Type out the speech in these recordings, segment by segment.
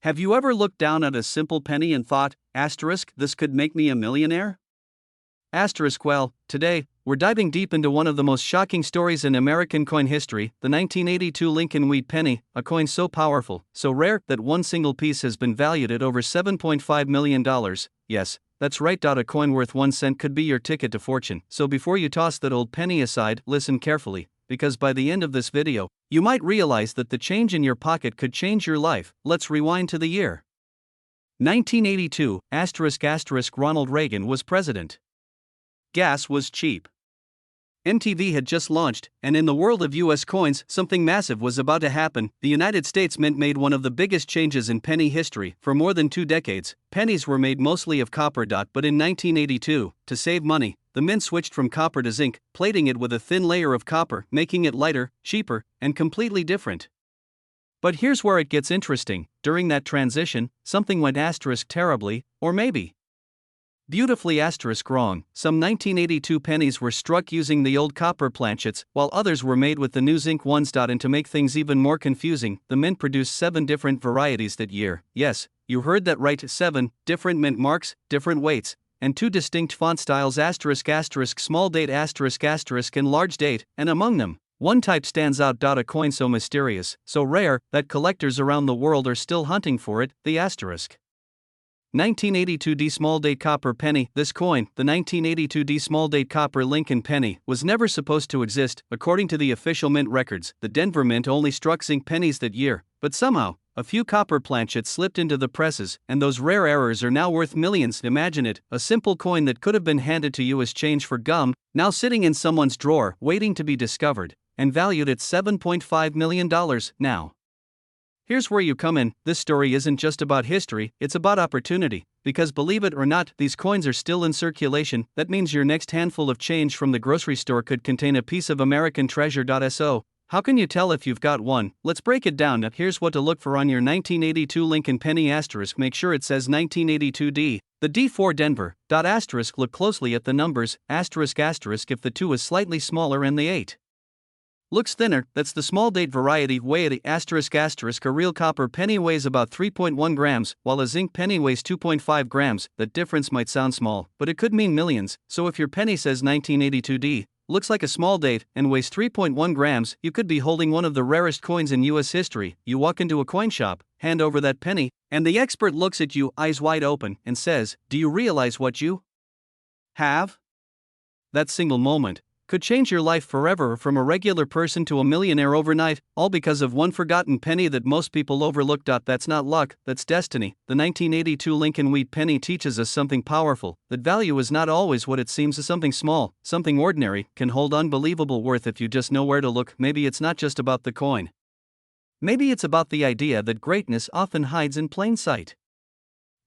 Have you ever looked down at a simple penny and thought, asterisk, this could make me a millionaire? Asterisk, well, today, we're diving deep into one of the most shocking stories in American coin history, the 1982 Lincoln Wheat penny, a coin so powerful, so rare, that one single piece has been valued at over $7.5 million. Yes, that's right. A coin worth 1 cent could be your ticket to fortune. So before you toss that old penny aside, listen carefully, because by the end of this video, you might realize that the change in your pocket could change your life. Let's rewind to the year 1982, Ronald Reagan was president. Gas was cheap. MTV had just launched, and in the world of US coins, something massive was about to happen. The United States Mint made one of the biggest changes in penny history. For more than 2 decades, pennies were made mostly of copper. But in 1982, to save money, the mint switched from copper to zinc, plating it with a thin layer of copper, making it lighter, cheaper, and completely different. But here's where it gets interesting. During that transition, something went terribly, or maybe beautifully wrong. Some 1982 pennies were struck using the old copper planchets, while others were made with the new zinc ones. And to make things even more confusing, the mint produced 7 different varieties that year. Yes, you heard that right, 7 different mint marks, different weights, and 2 distinct font styles, small date and large date, and among them, one type stands out. A coin so mysterious, so rare, that collectors around the world are still hunting for it, the asterisk. 1982 D small date copper penny. This coin, the 1982 D small date copper Lincoln penny, was never supposed to exist. According to the official mint records, the Denver Mint only struck zinc pennies that year, but somehow, a few copper planchets slipped into the presses, and those rare errors are now worth millions. Imagine it, a simple coin that could have been handed to you as change for gum, now sitting in someone's drawer, waiting to be discovered, and valued at $7.5 million now. Here's where you come in. This story isn't just about history, it's about opportunity, because believe it or not, these coins are still in circulation. That means your next handful of change from the grocery store could contain a piece of American treasure. So, how can you tell if you've got one? Let's break it down. Here's what to look for on your 1982 Lincoln penny asterisk. Make sure it says 1982D. The D4 Denver. Asterisk. Look closely at the numbers, asterisk. If the 2 is slightly smaller and the 8 looks thinner, that's the small date variety. Weight asterisk. A real copper penny weighs about 3.1 grams, while a zinc penny weighs 2.5 grams. That difference might sound small, but it could mean millions. So if your penny says 1982D, looks like a small date, and weighs 3.1 grams, you could be holding one of the rarest coins in US history. You walk into a coin shop, hand over that penny, and the expert looks at you, eyes wide open, and says, "Do you realize what you have?" That single moment could change your life forever, from a regular person to a millionaire overnight, all because of one forgotten penny that most people overlook. That's not luck, that's destiny. The 1982 Lincoln Wheat penny teaches us something powerful, that value is not always what it seems. Something small, something ordinary, can hold unbelievable worth if you just know where to look. Maybe it's not just about the coin. Maybe it's about the idea that greatness often hides in plain sight.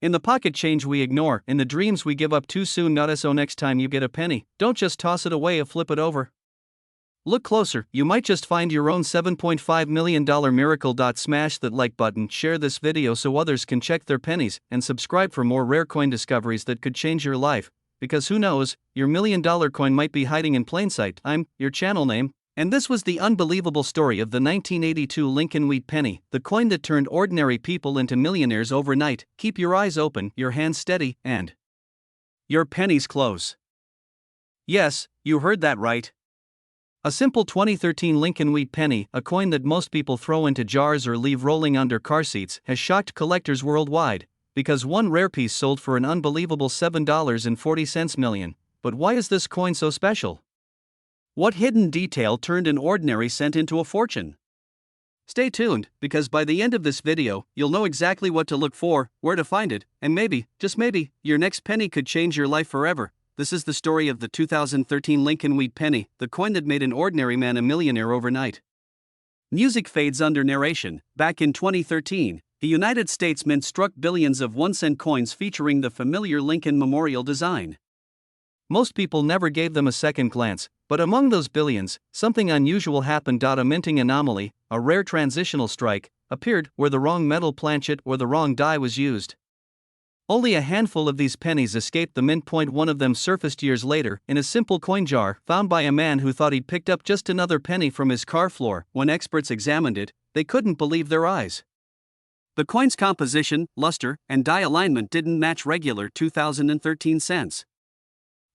In the pocket change we ignore, in the dreams we give up too soon. So next time you get a penny, don't just toss it away or flip it over. Look closer, you might just find your own $7.5 million miracle. Smash that like button, share this video so others can check their pennies, and subscribe for more rare coin discoveries that could change your life. Because who knows, your $1 million coin might be hiding in plain sight. I'm your channel name. And this was the unbelievable story of the 1982 Lincoln Wheat penny, the coin that turned ordinary people into millionaires overnight. Keep your eyes open, your hands steady, and your pennies close. Yes, you heard that right. A simple 2013 Lincoln Wheat penny, a coin that most people throw into jars or leave rolling under car seats, has shocked collectors worldwide, because one rare piece sold for an unbelievable $7.40 million. But why is this coin so special? What hidden detail turned an ordinary cent into a fortune? Stay tuned, because by the end of this video, you'll know exactly what to look for, where to find it, and maybe, just maybe, your next penny could change your life forever. This is the story of the 2013 Lincoln Wheat penny, the coin that made an ordinary man a millionaire overnight. Music fades under narration. Back in 2013, the United States Mint struck billions of 1-cent coins featuring the familiar Lincoln Memorial design. Most people never gave them a second glance, but among those billions, something unusual happened. A minting anomaly, a rare transitional strike, appeared where the wrong metal planchet or the wrong die was used. Only a handful of these pennies escaped the mint. One of them surfaced years later in a simple coin jar found by a man who thought he'd picked up just another penny from his car floor. When experts examined it, they couldn't believe their eyes. The coin's composition, luster, and die alignment didn't match regular 2013 cents.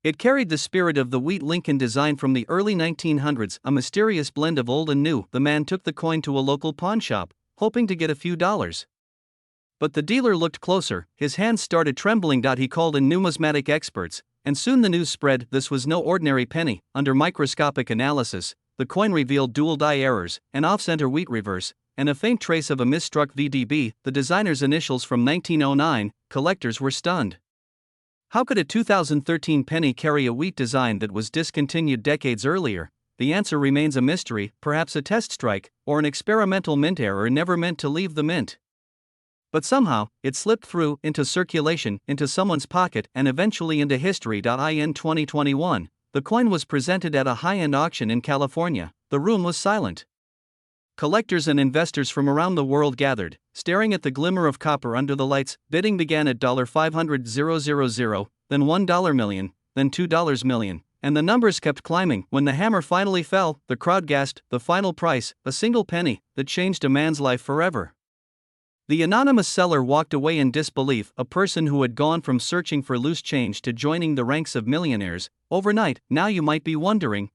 It carried the spirit of the wheat Lincoln design from the early 1900s, a mysterious blend of old and new. The man took the coin to a local pawn shop, hoping to get a few dollars. But the dealer looked closer, his hands started trembling. He called in numismatic experts, and soon the news spread this was no ordinary penny. Under microscopic analysis, the coin revealed dual die errors, an off-center wheat reverse, and a faint trace of a misstruck VDB, the designer's initials from 1909. Collectors were stunned. How could a 2013 penny carry a wheat design that was discontinued decades earlier? The answer remains a mystery, perhaps a test strike, or an experimental mint error never meant to leave the mint. But somehow, it slipped through, into circulation, into someone's pocket, and eventually into history. In 2021, the coin was presented at a high-end auction in California. The room was silent. Collectors and investors from around the world gathered, staring at the glimmer of copper under the lights. Bidding began at $500,000, then $1 million, then $2 million, and the numbers kept climbing. When the hammer finally fell, the crowd gasped. The final price, a single penny, that changed a man's life forever. The anonymous seller walked away in disbelief, a person who had gone from searching for loose change to joining the ranks of millionaires overnight. Now you might be wondering,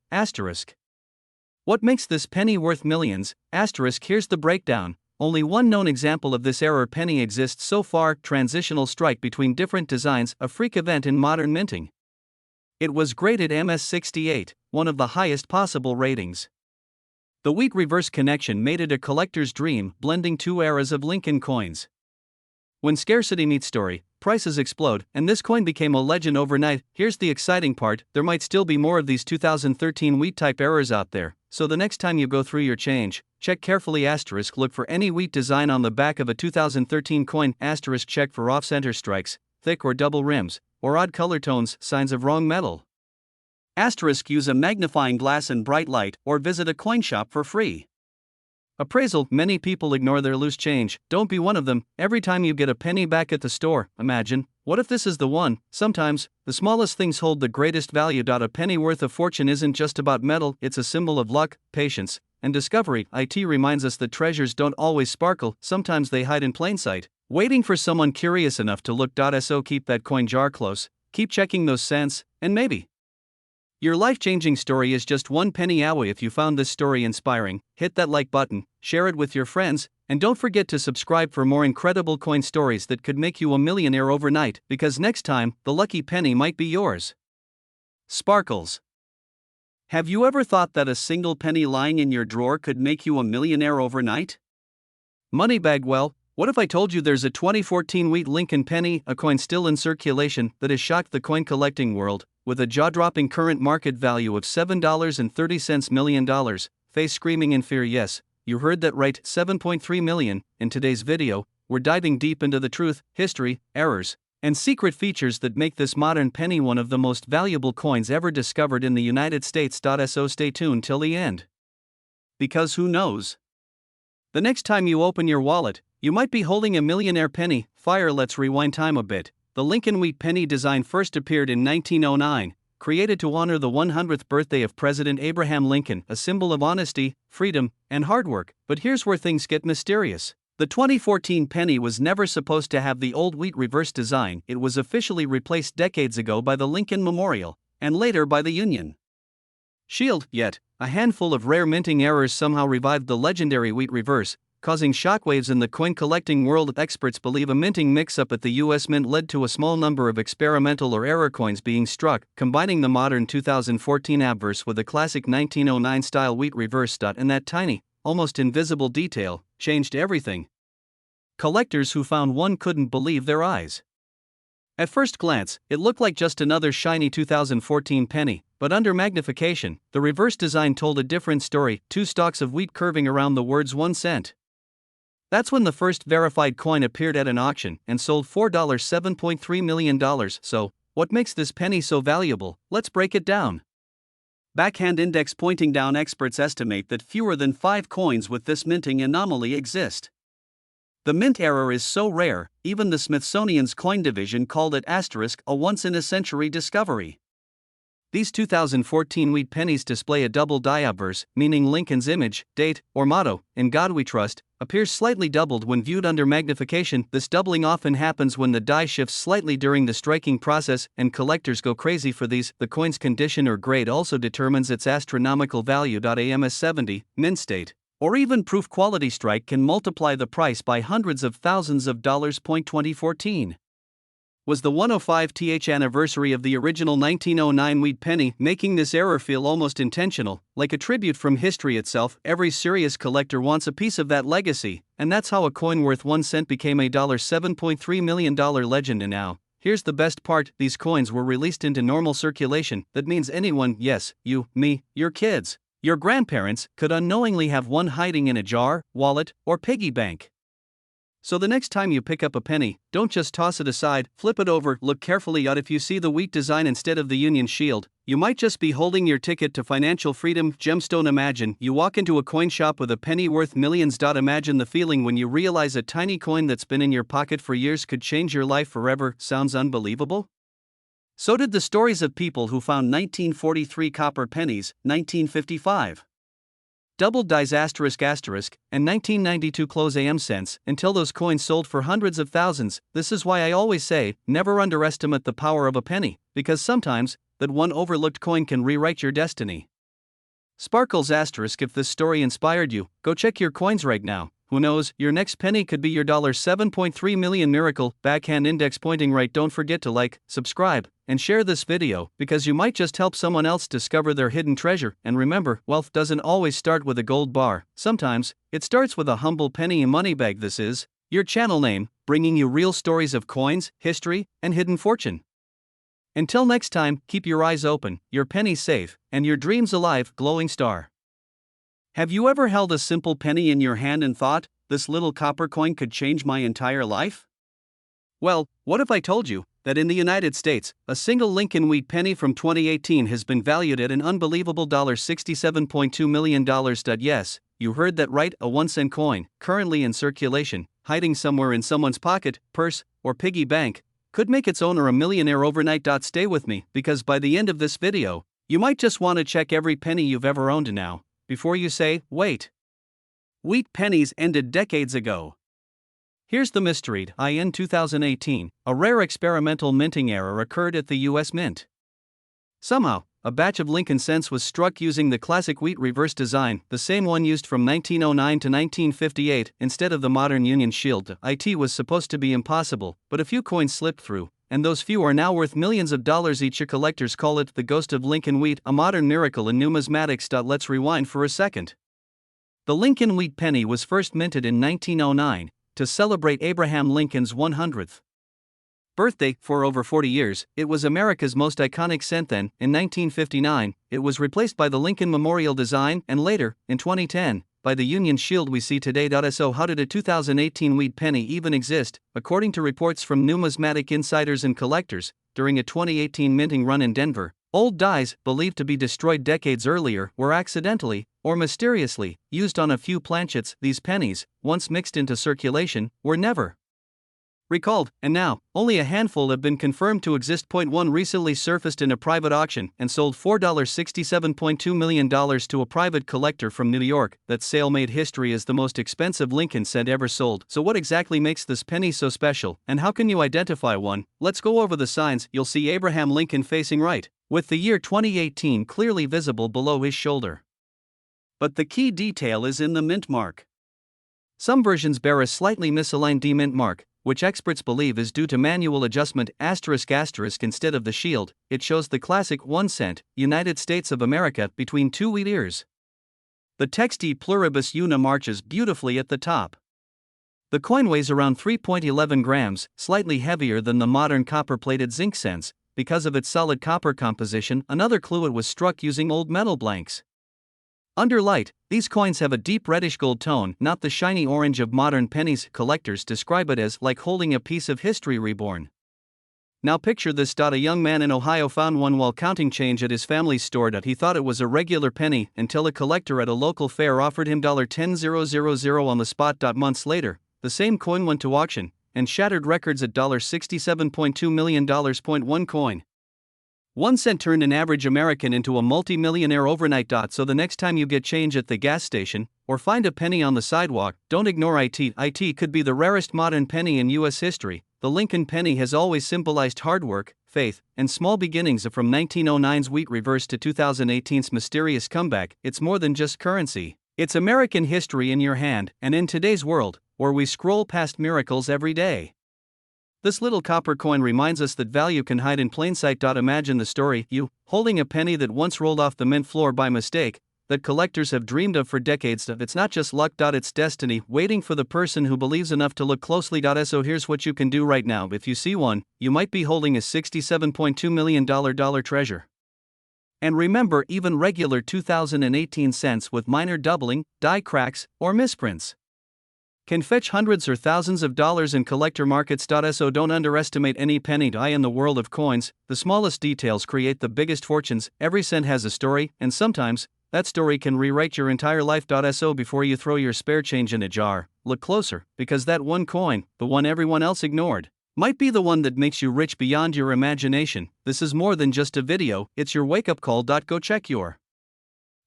what makes this penny worth millions? Here's the breakdown. Only one known example of this error penny exists so far: transitional strike between different designs, a freak event in modern minting. It was graded MS68, one of the highest possible ratings. The wheat reverse connection made it a collector's dream, blending two eras of Lincoln coins. When scarcity meets story, prices explode, and this coin became a legend overnight. Here's the exciting part: there might still be more of these 2013 wheat type errors out there, so the next time you go through your change, check carefully. Look for any wheat design on the back of a 2013 coin. Check for off-center strikes, thick or double rims, or odd color tones, signs of wrong metal. Use a magnifying glass and bright light, or visit a coin shop for free. Appraisal: many people ignore their loose change. Don't be one of them. Every time you get a penny back at the store, imagine, what if this is the one? Sometimes, the smallest things hold the greatest value. A penny worth a fortune isn't just about metal, it's a symbol of luck, patience, and discovery. It reminds us that treasures don't always sparkle, sometimes they hide in plain sight, waiting for someone curious enough to look. So keep that coin jar close, keep checking those cents, and maybe your life-changing story is just one penny away. If you found this story inspiring, hit that like button, share it with your friends, and don't forget to subscribe for more incredible coin stories that could make you a millionaire overnight, because next time, the lucky penny might be yours. Sparkles. Have you ever thought that a single penny lying in your drawer could make you a millionaire overnight? Moneybag: well, what if I told you there's a 2014 wheat Lincoln penny, a coin still in circulation, that has shocked the coin collecting world, with a jaw-dropping current market value of $7.30 million, face screaming in fear? Yes, you heard that right, $7.3 million. In today's video, we're diving deep into the truth, history, errors, and secret features that make this modern penny one of the most valuable coins ever discovered in the United States. So stay tuned till the end. Because who knows? The next time you open your wallet, you might be holding a millionaire penny. Let's rewind time a bit. The Lincoln wheat penny design first appeared in 1909, created to honor the 100th birthday of President Abraham Lincoln, a symbol of honesty, freedom, and hard work. But here's where things get mysterious. The 2014 penny was never supposed to have the old wheat reverse design. It was officially replaced decades ago by the Lincoln Memorial, and later by the Union Shield. Yet, a handful of rare minting errors somehow revived the legendary wheat reverse, causing shockwaves in the coin collecting world. Experts believe a minting mix-up at the U.S. Mint led to a small number of experimental or error coins being struck, combining the modern 2014 obverse with a classic 1909-style wheat reverse. And that tiny, almost invisible detail changed everything. Collectors who found one couldn't believe their eyes. At first glance, it looked like just another shiny 2014 penny, but under magnification, the reverse design told a different story: two stalks of wheat curving around the words 1 cent. That's when the first verified coin appeared at an auction and sold for $7.3 million. So, what makes this penny so valuable? Let's break it down. Backhand index pointing down: experts estimate that fewer than 5 coins with this minting anomaly exist. The mint error is so rare, even the Smithsonian's coin division called it *, a once-in-a-century discovery. These 2014 wheat pennies display a double die obverse, meaning Lincoln's image, date, or motto, "In God We Trust," appears slightly doubled when viewed under magnification. This doubling often happens when the die shifts slightly during the striking process, and collectors go crazy for these. The coin's condition or grade also determines its astronomical value. AMS 70, mint state, or even proof quality strike can multiply the price by hundreds of thousands of dollars. 2014 was the 105th anniversary of the original 1909 wheat penny, making this error feel almost intentional, like a tribute from history itself. Every serious collector wants a piece of that legacy, and that's how a coin worth 1 cent became a $7.3 million legend. And now, here's the best part: these coins were released into normal circulation. That means anyone, yes, you, me, your kids, your grandparents, could unknowingly have one hiding in a jar, wallet, or piggy bank. So the next time you pick up a penny, don't just toss it aside, flip it over, look carefully at if you see the wheat design instead of the Union shield. You might just be holding your ticket to financial freedom. Gemstone: imagine you walk into a coin shop with a penny worth millions. Imagine the feeling when you realize a tiny coin that's been in your pocket for years could change your life forever. Sounds unbelievable? So did the stories of people who found 1943 copper pennies, 1955 double dies ***, and 1992 close AM cents, until those coins sold for hundreds of thousands. This is why I always say, never underestimate the power of a penny, because sometimes, that one overlooked coin can rewrite your destiny. Sparkles ***, if this story inspired you, go check your coins right now. Who knows, your next penny could be your $7.3 million miracle. Backhand index pointing right. Don't forget to like, subscribe, and share this video, because you might just help someone else discover their hidden treasure. And remember, wealth doesn't always start with a gold bar. Sometimes, it starts with a humble penny and money bag. This is your channel name, bringing you real stories of coins, history, and hidden fortune. Until next time, keep your eyes open, your pennies safe, and your dreams alive. Glowing star. Have you ever held a simple penny in your hand and thought, this little copper coin could change my entire life? Well, what if I told you that in the United States, a single Lincoln wheat penny from 2018 has been valued at an unbelievable $67.2 million? Yes, you heard that right, a 1 cent coin, currently in circulation, hiding somewhere in someone's pocket, purse, or piggy bank, could make its owner a millionaire overnight. Stay with me, because by the end of this video, you might just want to check every penny you've ever owned now, before you say, wait. Wheat pennies ended decades ago. Here's the mystery. In 2018, a rare experimental minting error occurred at the US Mint. Somehow, a batch of Lincoln cents was struck using the classic wheat reverse design, the same one used from 1909 to 1958, instead of the modern Union shield. It was supposed to be impossible, but a few coins slipped through, and those few are now worth millions of dollars each. Collectors call it the ghost of Lincoln wheat, a modern miracle in numismatics. Let's rewind for a second. The Lincoln wheat penny was first minted in 1909 to celebrate Abraham Lincoln's 100th birthday. For over 40 years, it was America's most iconic cent. Then, in 1959, it was replaced by the Lincoln Memorial design, and later, in 2010, by the Union shield we see today. So how did a 2018 wheat penny even exist? According to reports from numismatic insiders and collectors, during a 2018 minting run in Denver, old dies, believed to be destroyed decades earlier, were accidentally, or mysteriously, used on a few planchets. These pennies, once mixed into circulation, were never recalled, and now, only a handful have been confirmed to exist. One recently surfaced in a private auction and sold $67.2 million to a private collector from New York. That sale made history as the most expensive Lincoln cent ever sold. So what exactly makes this penny so special, and how can you identify one? Let's go over the signs. You'll see Abraham Lincoln facing right, with the year 2018 clearly visible below his shoulder. But the key detail is in the mint mark. Some versions bear a slightly misaligned demint mark, which experts believe is due to manual adjustment ***, instead of the shield. It shows the classic 1 cent, United States of America, between two wheat ears. The Texti Pluribus Una marches beautifully at the top. The coin weighs around 3.11 grams, slightly heavier than the modern copper-plated zinc cents, because of its solid copper composition. Another clue: it was struck using old metal blanks. Under light, these coins have a deep reddish gold tone, not the shiny orange of modern pennies. Collectors describe it as like holding a piece of history reborn. Now picture this: a young man in Ohio found one while counting change at his family's store. He thought it was a regular penny until a collector at a local fair offered him $10,000 on the spot. Months later, the same coin went to auction and shattered records at $67.2 million. One coin 1 cent turned an average American into a multi-millionaire overnight. So the next time you get change at the gas station, or find a penny on the sidewalk, don't ignore it. It could be the rarest modern penny in U.S. history. The Lincoln penny has always symbolized hard work, faith, and small beginnings. From 1909's wheat reverse to 2018's mysterious comeback, it's more than just currency. It's American history in your hand, and in today's world, where we scroll past miracles every day. This little copper coin reminds us that value can hide in plain sight. Imagine the story, you, holding a penny that once rolled off the mint floor by mistake, that collectors have dreamed of for decades. It's not just luck. It's destiny, waiting for the person who believes enough to look closely. So here's what you can do right now. If you see one, you might be holding a $67.2 million treasure. And remember, even regular 2018 cents with minor doubling, die cracks, or misprints can fetch hundreds or thousands of dollars in collector markets. So don't underestimate any penny. In the world of coins, the smallest details create the biggest fortunes. Every cent has a story, and sometimes, that story can rewrite your entire life. So before you throw your spare change in a jar, look closer, because that one coin, the one everyone else ignored, might be the one that makes you rich beyond your imagination. This is more than just a video, it's your wake-up call. Go check your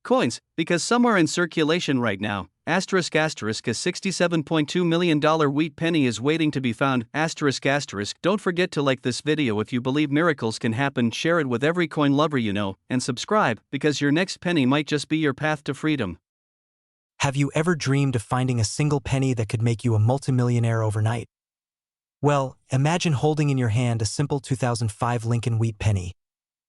coins, because some are in circulation right now. ***, a $67.2 million wheat penny is waiting to be found. ***, don't forget to like this video if you believe miracles can happen, share it with every coin lover you know, and subscribe, because your next penny might just be your path to freedom. Have you ever dreamed of finding a single penny that could make you a multimillionaire overnight? Well, imagine holding in your hand a simple 2005 Lincoln wheat penny.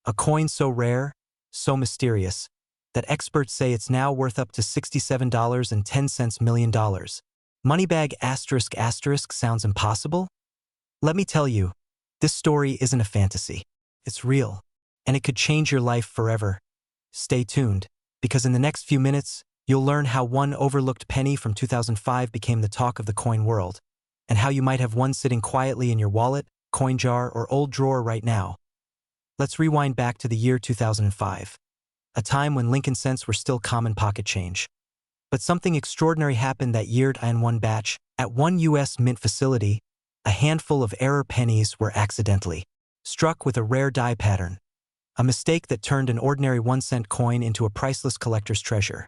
A coin so rare, so mysterious, that experts say it's now worth up to $67.10 million. Moneybag ** sounds impossible? Let me tell you, this story isn't a fantasy. It's real, and it could change your life forever. Stay tuned, because in the next few minutes, you'll learn how one overlooked penny from 2005 became the talk of the coin world, and how you might have one sitting quietly in your wallet, coin jar, or old drawer right now. Let's rewind back to the year 2005. A time when Lincoln cents were still common pocket change. But something extraordinary happened that year. In one batch, at one U.S. mint facility, a handful of error pennies were accidentally struck with a rare die pattern, a mistake that turned an ordinary 1-cent coin into a priceless collector's treasure.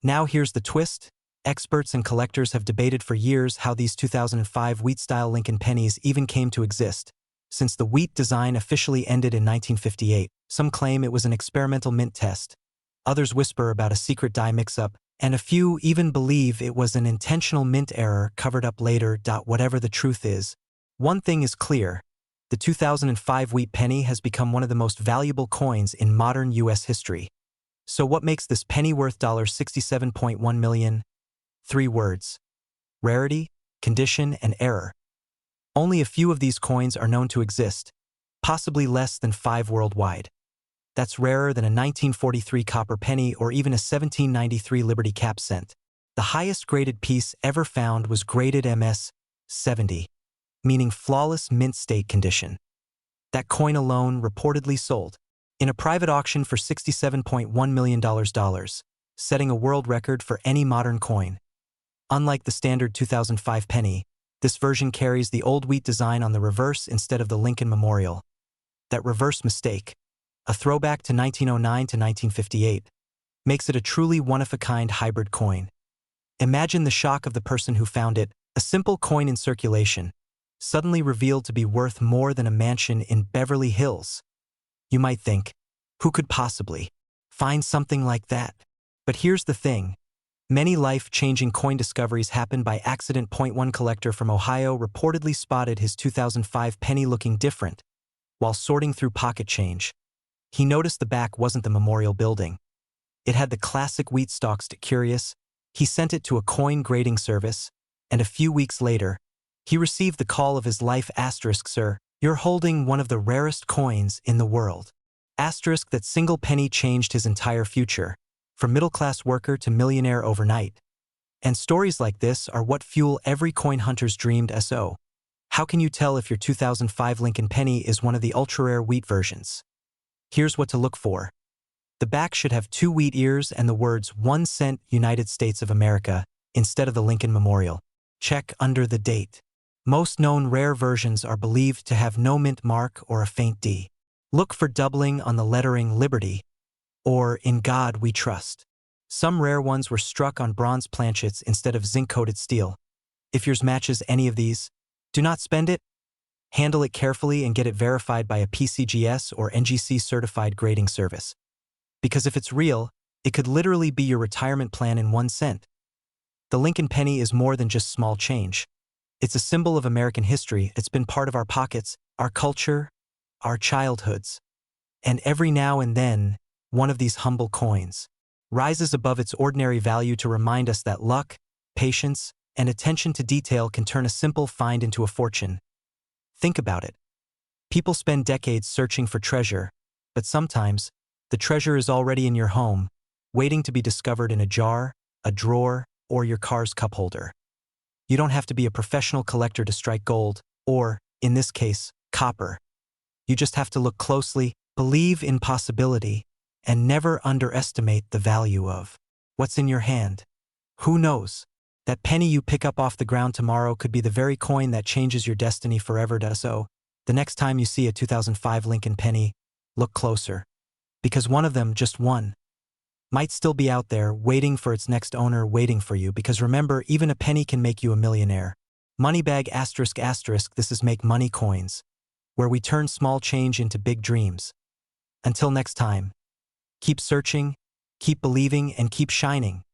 Now here's the twist. Experts and collectors have debated for years how these 2005 wheat-style Lincoln pennies even came to exist. Since the wheat design officially ended in 1958, some claim it was an experimental mint test. Others whisper about a secret die mix-up, and a few even believe it was an intentional mint error covered up later. Whatever the truth is, one thing is clear. The 2005 wheat penny has become one of the most valuable coins in modern U.S. history. So what makes this penny worth $67.1 million? 3 words: rarity, condition, and error. Only a few of these coins are known to exist, possibly less than 5 worldwide. That's rarer than a 1943 copper penny or even a 1793 Liberty Cap cent. The highest graded piece ever found was graded MS 70, meaning flawless mint state condition. That coin alone reportedly sold in a private auction for $67.1 million, setting a world record for any modern coin. Unlike the standard 2005 penny, this version carries the old wheat design on the reverse instead of the Lincoln Memorial. That reverse mistake, a throwback to 1909 to 1958, makes it a truly one-of-a-kind hybrid coin. Imagine the shock of the person who found it, a simple coin in circulation, suddenly revealed to be worth more than a mansion in Beverly Hills. You might think, who could possibly find something like that? But here's the thing. Many life-changing coin discoveries happen by accident. One collector from Ohio reportedly spotted his 2005 penny looking different while sorting through pocket change. He noticed the back wasn't the memorial building. It had the classic wheat stalks. Curious, he sent it to a coin grading service, and a few weeks later, he received the call of his life. Sir, you're holding one of the rarest coins in the world. That single penny changed his entire future, from middle-class worker to millionaire overnight. And stories like this are what fuel every coin hunter's dreamed SO. How can you tell if your 2005 Lincoln penny is one of the ultra-rare wheat versions? Here's what to look for. The back should have 2 wheat ears and the words 1 cent United States of America instead of the Lincoln Memorial. Check under the date. Most known rare versions are believed to have no mint mark or a faint D. Look for doubling on the lettering Liberty or In God We Trust. Some rare ones were struck on bronze planchets instead of zinc-coated steel. If yours matches any of these, do not spend it. Handle it carefully and get it verified by a PCGS or NGC certified grading service. Because if it's real, it could literally be your retirement plan in 1 cent. The Lincoln penny is more than just small change. It's a symbol of American history. It's been part of our pockets, our culture, our childhoods. And every now and then, one of these humble coins rises above its ordinary value to remind us that luck, patience, and attention to detail can turn a simple find into a fortune. Think about it. People spend decades searching for treasure, but sometimes, the treasure is already in your home, waiting to be discovered in a jar, a drawer, or your car's cup holder. You don't have to be a professional collector to strike gold, or, in this case, copper. You just have to look closely, believe in possibility, and never underestimate the value of what's in your hand. Who knows? That penny you pick up off the ground tomorrow could be the very coin that changes your destiny forever. So, the next time you see a 2005 Lincoln penny, look closer. Because one of them, just one, might still be out there waiting for its next owner, waiting for you. Because remember, even a penny can make you a millionaire. Moneybag ***, this is Make Money Coins, where we turn small change into big dreams. Until next time, keep searching, keep believing, and keep shining.